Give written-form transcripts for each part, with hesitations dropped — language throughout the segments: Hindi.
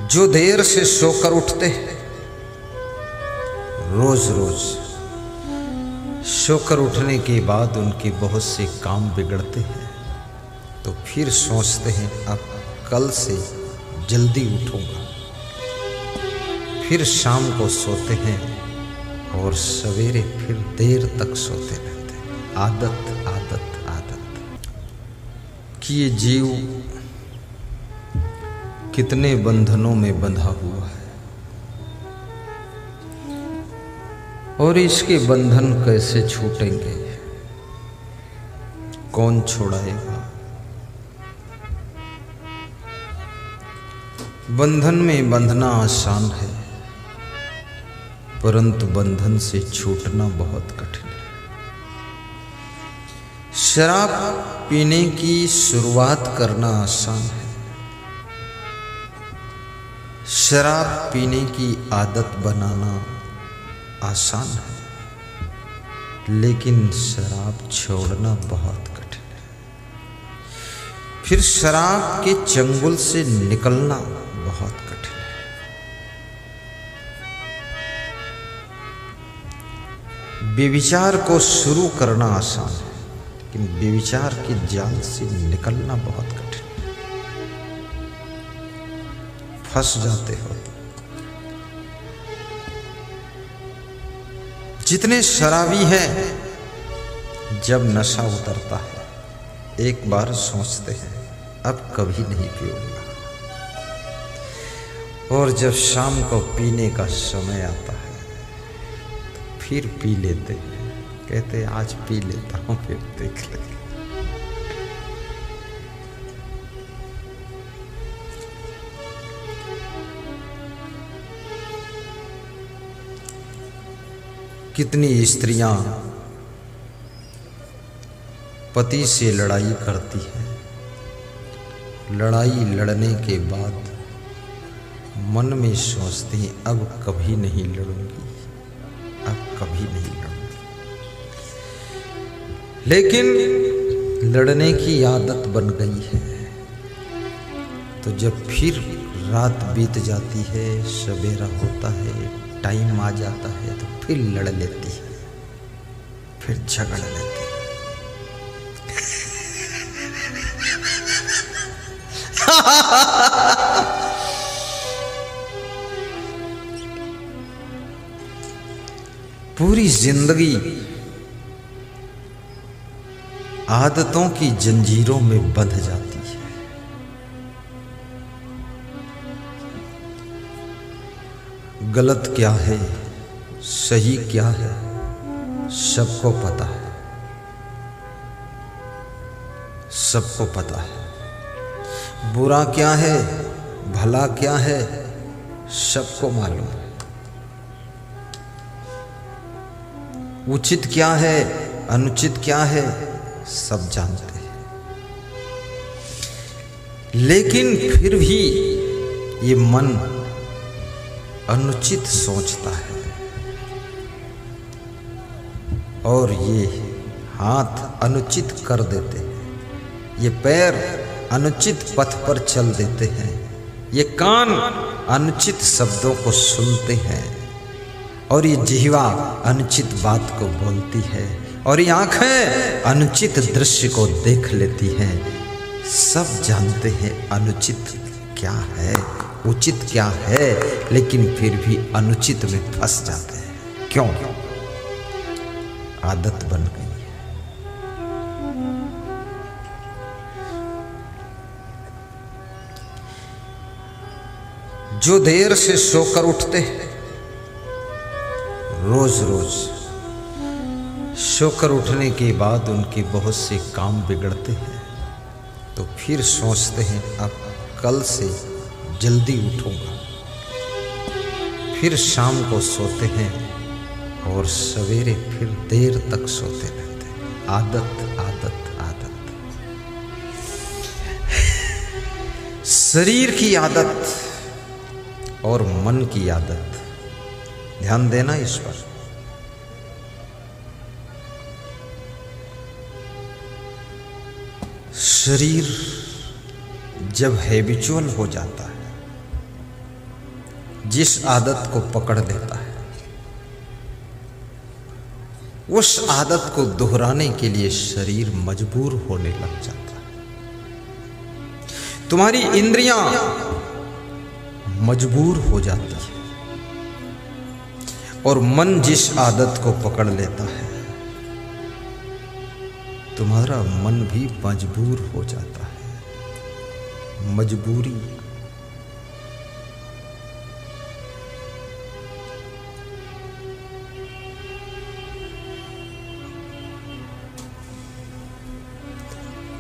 जो देर से सोकर उठते हैं, रोज रोज सोकर उठने के बाद उनके बहुत से काम बिगड़ते हैं, तो फिर सोचते हैं अब कल से जल्दी उठूंगा। फिर शाम को सोते हैं और सवेरे फिर देर तक सोते रहते हैं। आदत आदत आदत कि ये जीव कितने बंधनों में बंधा हुआ है और इसके बंधन कैसे छूटेंगे, कौन छुड़ाएगा। बंधन में बंधना आसान है, परंतु बंधन से छूटना बहुत कठिन है। शराब पीने की शुरुआत करना आसान है, शराब पीने की आदत बनाना आसान है, लेकिन शराब छोड़ना बहुत कठिन है। फिर शराब के चंगुल से निकलना बहुत कठिन है। व्यभिचार को शुरू करना आसान है, लेकिन व्यभिचार के जाल से निकलना बहुत कठिन है। फंस जाते हो। जितने शराबी हैं, जब नशा उतरता है एक बार सोचते हैं अब कभी नहीं पीऊंगा, और जब शाम को पीने का समय आता है तो फिर पी लेते हैं। कहते हैं आज पी लेता हूं फिर देख लेंगे। कितनी स्त्रियां पति से लड़ाई करती हैं, लड़ाई लड़ने के बाद मन में सोचती हैं अब कभी नहीं लड़ूंगी, अब कभी नहीं लड़ूंगी। लेकिन लड़ने की आदत बन गई है, तो जब फिर रात बीत जाती है, सवेरा होता है, टाइम आ जाता है, तो फिर लड़ लेती है, फिर झगड़ लेती है। पूरी जिंदगी आदतों की जंजीरों में बंध जाती है। गलत क्या है, सही क्या है, सबको पता है, सबको पता है। बुरा क्या है, भला क्या है, सबको मालूम है। उचित क्या है, अनुचित क्या है, सब जानते हैं। लेकिन फिर भी ये मन अनुचित सोचता है और ये हाथ अनुचित कर देते हैं, ये पैर अनुचित पथ पर चल देते हैं, ये कान अनुचित शब्दों को सुनते हैं, और ये जिह्वा अनुचित बात को बोलती है, और ये आंखें अनुचित दृश्य को देख लेती हैं। सब जानते हैं अनुचित क्या है, उचित क्या है, लेकिन फिर भी अनुचित में फंस जाते हैं। क्यों? आदत बन गई है। जो देर से सोकर उठते हैं, रोज रोज सोकर उठने के बाद उनके बहुत से काम बिगड़ते हैं, तो फिर सोचते हैं अब कल से जल्दी उठूंगा। फिर शाम को सोते हैं और सवेरे फिर देर तक सोते रहते हैं। आदत आदत आदत। शरीर की आदत और मन की आदत, ध्यान देना इस पर। शरीर जब हैबिचुअल हो जाता है, जिस आदत को पकड़ लेता है उस आदत को दोहराने के लिए शरीर मजबूर होने लग जाता है। तुम्हारी इंद्रियां मजबूर हो जाती है और मन जिस आदत को पकड़ लेता है तुम्हारा मन भी मजबूर हो जाता है। मजबूरी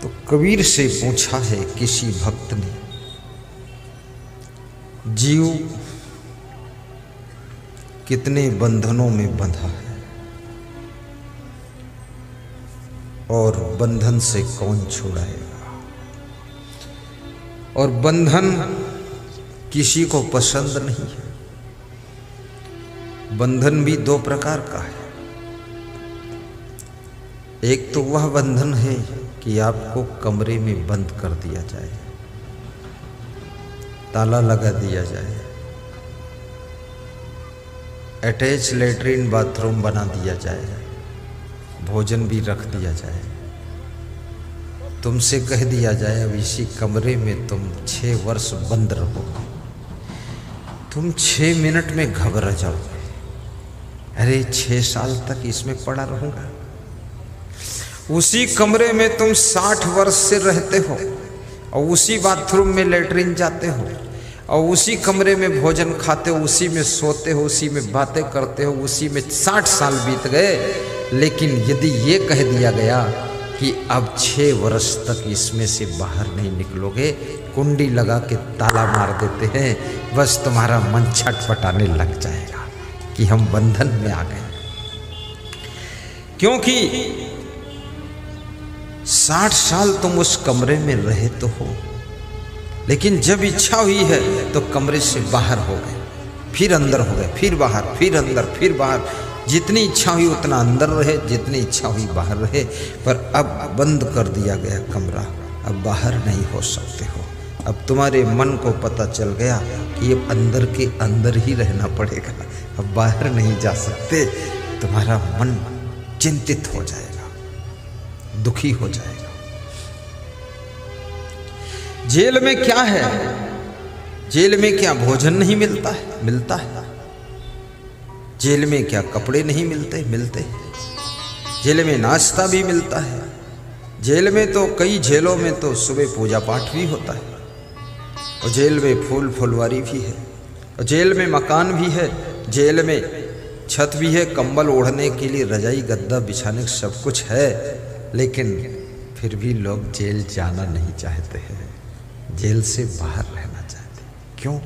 तो कबीर से पूछा है किसी भक्त ने, जीव कितने बंधनों में बंधा है और बंधन से कौन छुड़ाएगा। और बंधन किसी को पसंद नहीं है। बंधन भी दो प्रकार का है। एक तो वह बंधन है कि आपको कमरे में बंद कर दिया जाए, ताला लगा दिया जाए, अटैच लेटरिन बाथरूम बना दिया जाए, भोजन भी रख दिया जाए, तुमसे कह दिया जाए अब इसी कमरे में तुम 6 वर्ष बंद रहो। तुम 6 मिनट में घबरा जाओगे, अरे 6 साल तक इसमें पड़ा रहूंगा। उसी कमरे में तुम 60 वर्ष से रहते हो और उसी बाथरूम में लेटरिन जाते हो और उसी कमरे में भोजन खाते हो, उसी में सोते हो, उसी में बातें करते हो, उसी में 60 साल बीत गए। लेकिन यदि ये कह दिया गया कि अब 6 वर्ष तक इसमें से बाहर नहीं निकलोगे, कुंडी लगा के ताला मार देते हैं, बस तुम्हारा मन छटपटाने लग जाएगा कि हम बंधन में आ गए। क्योंकि 60 साल तुम उस कमरे में रहे तो हो, लेकिन जब इच्छा हुई है तो कमरे से बाहर हो गए, फिर अंदर हो गए, फिर बाहर, फिर अंदर, फिर बाहर। जितनी इच्छा हुई उतना अंदर रहे, जितनी इच्छा हुई बाहर रहे, पर अब बंद कर दिया गया कमरा, अब बाहर नहीं हो सकते हो। अब तुम्हारे मन को पता चल गया कि अब अंदर के अंदर ही रहना पड़ेगा, अब बाहर नहीं जा सकते। तुम्हारा मन चिंतित हो जाएगा, दुखी हो जाएगा। जेल में क्या है? जेल में क्या भोजन नहीं मिलता है? मिलता है। जेल में क्या कपड़े नहीं मिलते? मिलते हैं। जेल में नाश्ता भी मिलता है। जेल में तो कई जेलों में तो सुबह पूजा पाठ भी होता है और जेल में फूल फुलवारी भी है और जेल में मकान भी है, जेल में छत भी है, कंबल ओढ़ने के लिए रजाई गद्दा बिछाने का सब कुछ है। लेकिन फिर भी लोग जेल जाना नहीं चाहते हैं, जेल से बाहर रहना चाहते हैं। क्यों?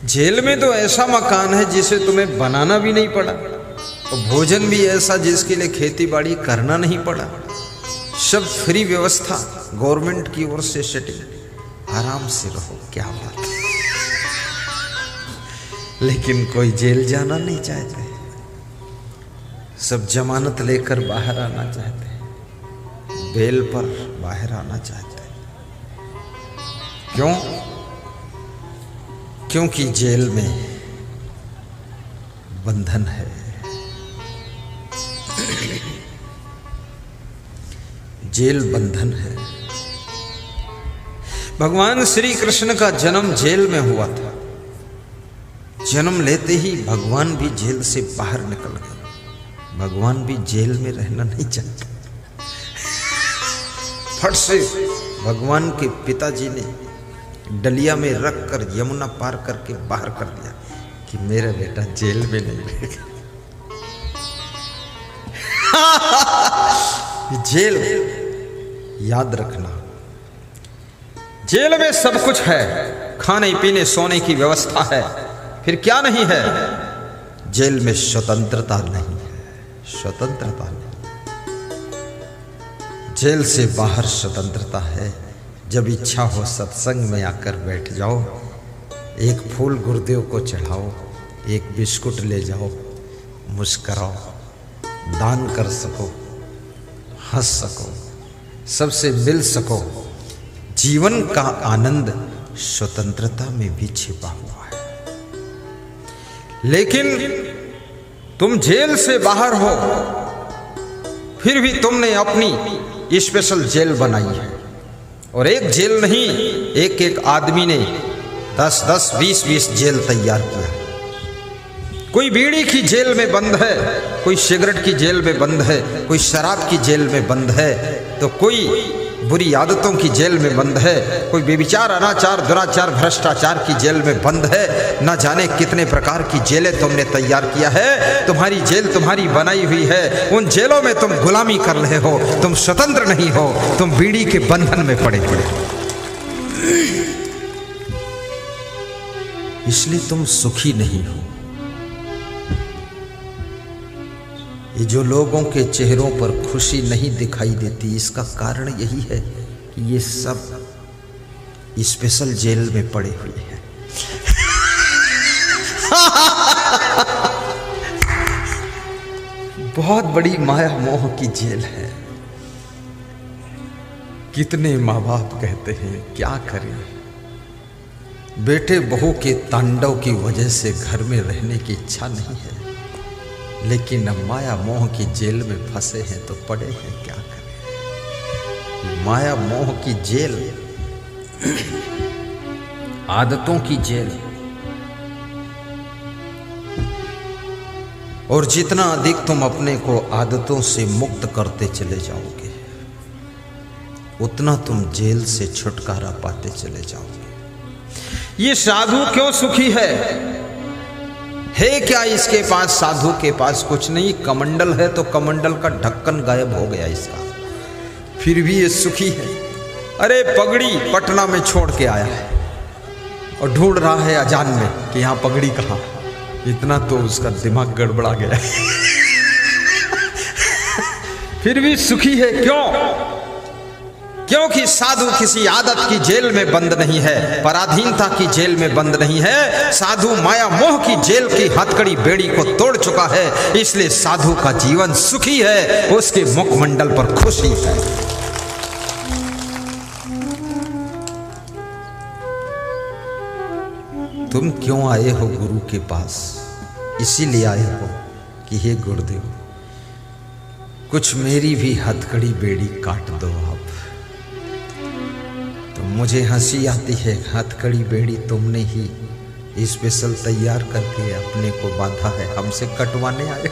जेल में तो ऐसा मकान है जिसे तुम्हें बनाना भी नहीं पड़ा और भोजन भी ऐसा जिसके लिए खेती बाड़ी करना नहीं पड़ा, सब फ्री व्यवस्था गवर्नमेंट की ओर से सेटिंग, आराम से रहो, क्या बात है। लेकिन कोई जेल जाना नहीं चाहते, सब जमानत लेकर बाहर आना चाहते हैं, बेल पर बाहर आना चाहते हैं। क्यों? क्योंकि जेल में बंधन है। जेल बंधन है। भगवान श्री कृष्ण का जन्म जेल में हुआ था। जन्म लेते ही भगवान भी जेल से बाहर निकल गए। भगवान भी जेल में रहना नहीं चाहते। फट से भगवान के पिताजी ने डलिया में रख कर यमुना पार करके बाहर कर दिया कि मेरा बेटा जेल में नहीं रहेगा। जेल याद रखना, जेल में सब कुछ है, खाने पीने सोने की व्यवस्था है, फिर क्या नहीं है? जेल में स्वतंत्रता नहीं है, स्वतंत्रता नहीं। जेल से बाहर स्वतंत्रता है। जब इच्छा हो सत्संग में आकर बैठ जाओ, एक फूल गुरुदेव को चढ़ाओ, एक बिस्कुट ले जाओ, मुस्कराओ, दान कर सको, हंस सको, सबसे मिल सको। जीवन का आनंद स्वतंत्रता में भी छिपा हुआ है। लेकिन तुम जेल से बाहर हो, फिर भी तुमने अपनी स्पेशल जेल बनाई है। और एक जेल नहीं, एक एक आदमी ने 10-10, 20-20 जेल तैयार किया। कोई बीड़ी की जेल में बंद है, कोई सिगरेट की जेल में बंद है, कोई शराब की जेल में बंद है, तो कोई बुरी आदतों की जेल में बंद है, कोई बेविचार, अनाचार, दुराचार, भ्रष्टाचार की जेल में बंद है। न जाने कितने प्रकार की जेलें तुमने तैयार किया है। तुम्हारी जेल तुम्हारी बनाई हुई है, उन जेलों में तुम गुलामी कर रहे हो, तुम स्वतंत्र नहीं हो, तुम बीड़ी के बंधन में पड़े पड़े, इसलिए तुम सुखी नहीं हो। ये जो लोगों के चेहरों पर खुशी नहीं दिखाई देती, इसका कारण यही है कि ये सब स्पेशल जेल में पड़े हुए हैं। बहुत बड़ी माया मोह की जेल है। कितने माँ बाप कहते हैं क्या करें, बेटे बहू के तांडव की वजह से घर में रहने की इच्छा नहीं है, लेकिन अब माया मोह की जेल में फंसे हैं तो पड़े हैं, क्या करें। माया मोह की जेल, आदतों की जेल, और जितना अधिक तुम अपने को आदतों से मुक्त करते चले जाओगे, उतना तुम जेल से छुटकारा पाते चले जाओगे। ये साधु क्यों सुखी है क्या इसके पास? साधु के पास कुछ नहीं, कमंडल है तो कमंडल का ढक्कन गायब हो गया इसका, फिर भी ये सुखी है। अरे पगड़ी पटना में छोड़ के आया है और ढूंढ रहा है अजान में कि यहाँ पगड़ी कहाँ। इतना तो उसका दिमाग गड़बड़ा गया है। फिर भी सुखी है। क्यों? क्योंकि साधु किसी आदत की जेल में बंद नहीं है, पराधीनता की जेल में बंद नहीं है। साधु माया मोह की जेल की हथकड़ी बेड़ी को तोड़ चुका है, इसलिए साधु का जीवन सुखी है, उसके मुखमंडल पर खुशी है। तुम क्यों आए हो गुरु के पास? इसीलिए आए हो कि हे गुरुदेव, कुछ मेरी भी हथकड़ी बेड़ी काट दो आप। तो मुझे हंसी आती है, हथकड़ी बेड़ी तुमने ही स्पेशल तैयार करके अपने को बांधा है, हमसे कटवाने आए।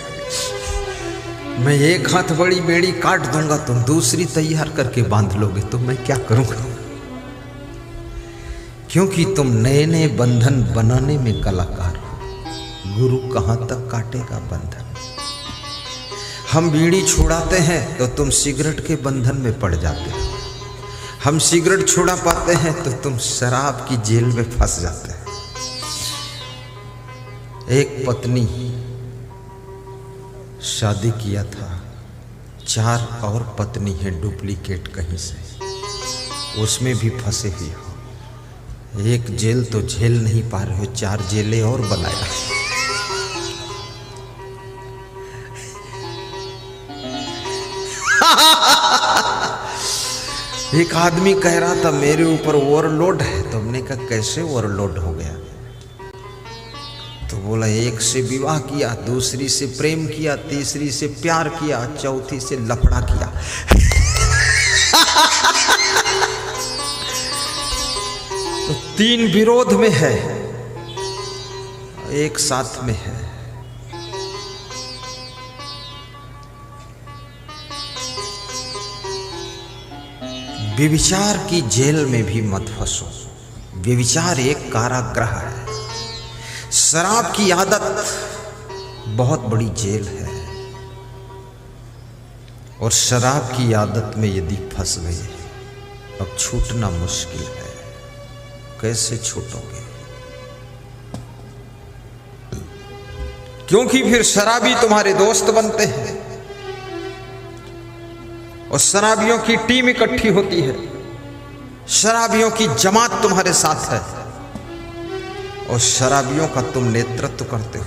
मैं एक हथकड़ी बेड़ी काट दूंगा, तुम दूसरी तैयार करके बांध लोगे, तो मैं क्या करूंगा? क्योंकि तुम नए नए बंधन बनाने में कलाकार हो। गुरु कहां तक काटेगा बंधन? हम बीड़ी छुड़ाते हैं तो तुम सिगरेट के बंधन में पड़ जाते हो, हम सिगरेट छुड़ा पाते हैं तो तुम शराब की जेल में फंस जाते हैं। एक पत्नी शादी किया था, 4 और पत्नी है डुप्लीकेट कहीं से, उसमें भी फंसे हुए हो। एक जेल तो झेल नहीं पा रहे हो, 4 जेलें और बनाया। एक आदमी कह रहा था मेरे ऊपर ओवरलोड है, तो हमने कहा कैसे ओवरलोड हो गया? तो बोला एक से विवाह किया, दूसरी से प्रेम किया, तीसरी से प्यार किया, चौथी से लफड़ा किया। तो 3 विरोध में है, एक साथ में है। व्यभिचार की जेल में भी मत फंसो। व्यभिचार एक कारागृह है। शराब की आदत बहुत बड़ी जेल है, और शराब की आदत में यदि फंस गए अब छूटना मुश्किल है। कैसे छूटोगे? क्योंकि फिर शराबी तुम्हारे दोस्त बनते हैं और शराबियों की टीम इकट्ठी होती है, शराबियों की जमात तुम्हारे साथ है और शराबियों का तुम नेतृत्व करते हो।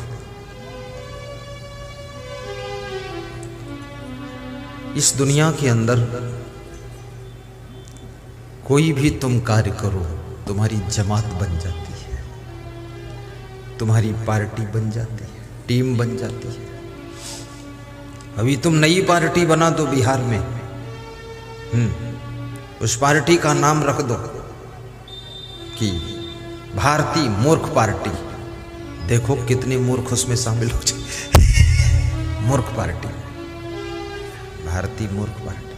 इस दुनिया के अंदर कोई भी तुम कार्य करो, तुम्हारी जमात बन जाती है। तुम्हारी पार्टी बन जाती है, टीम बन जाती है। अभी तुम नई पार्टी बना दो बिहार में, उस पार्टी का नाम रख दो कि भारतीय मूर्ख पार्टी। देखो कितने मूर्ख उसमें शामिल हो जाए। मूर्ख पार्टी, भारतीय मूर्ख पार्टी।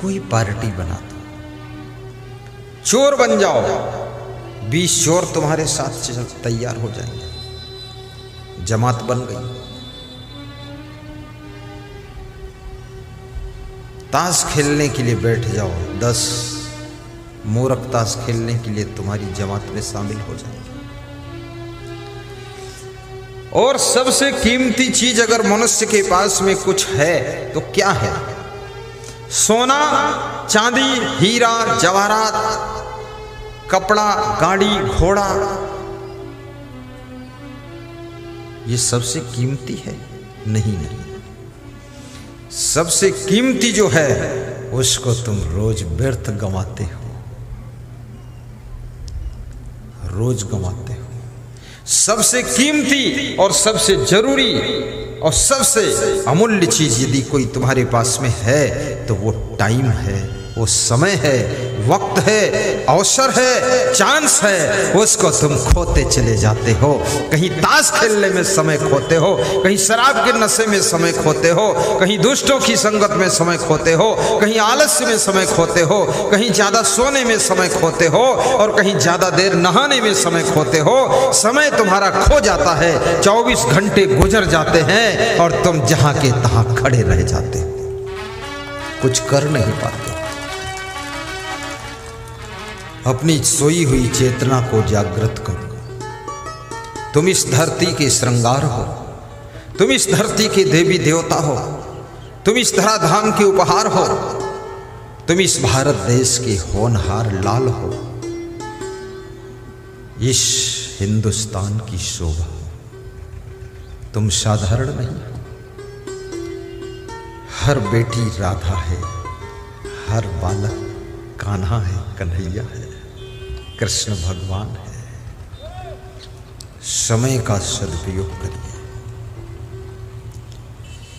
कोई पार्टी बना दो, चोर बन जाओ, 20 चोर तुम्हारे साथ तैयार हो जाएंगे। जमात बन गई। ताश खेलने के लिए बैठ जाओ, 10 मूर्ख ताश खेलने के लिए तुम्हारी जमात में शामिल हो जाएंगे। और सबसे कीमती चीज अगर मनुष्य के पास में कुछ है तो क्या है? सोना, चांदी, हीरा, जवाहरात, कपड़ा, गाड़ी, घोड़ा, ये सबसे कीमती है? नहीं। सबसे कीमती जो है उसको तुम रोज व्यर्थ गंवाते हो, रोज गंवाते हो। सबसे कीमती और सबसे जरूरी और सबसे अमूल्य चीज यदि कोई तुम्हारे पास में है तो वो टाइम है, वो समय है, वक्त है, अवसर है, चांस है। उसको तुम खोते चले जाते हो। कहीं ताश खेलने में समय खोते हो, कहीं शराब के नशे में समय खोते हो, कहीं दुष्टों की संगत में समय खोते हो, कहीं आलस्य में समय खोते हो, कहीं ज्यादा सोने में समय खोते हो और कहीं ज्यादा देर नहाने में समय खोते हो। समय तुम्हारा खो जाता है, 24 घंटे गुजर जाते हैं और तुम जहां के तहां खड़े रह जाते हो, कुछ कर नहीं पाते। अपनी सोई हुई चेतना को जागृत करो। तुम इस धरती के श्रृंगार हो, तुम इस धरती के देवी देवता हो, तुम इस धराधाम के उपहार हो, तुम इस भारत देश के होनहार लाल हो, इस हिंदुस्तान की शोभा। तुम साधारण नहीं हो। हर बेटी राधा है, हर बालक कान्हा है, कन्हैया है, कृष्ण भगवान है। समय का सदुपयोग करिए।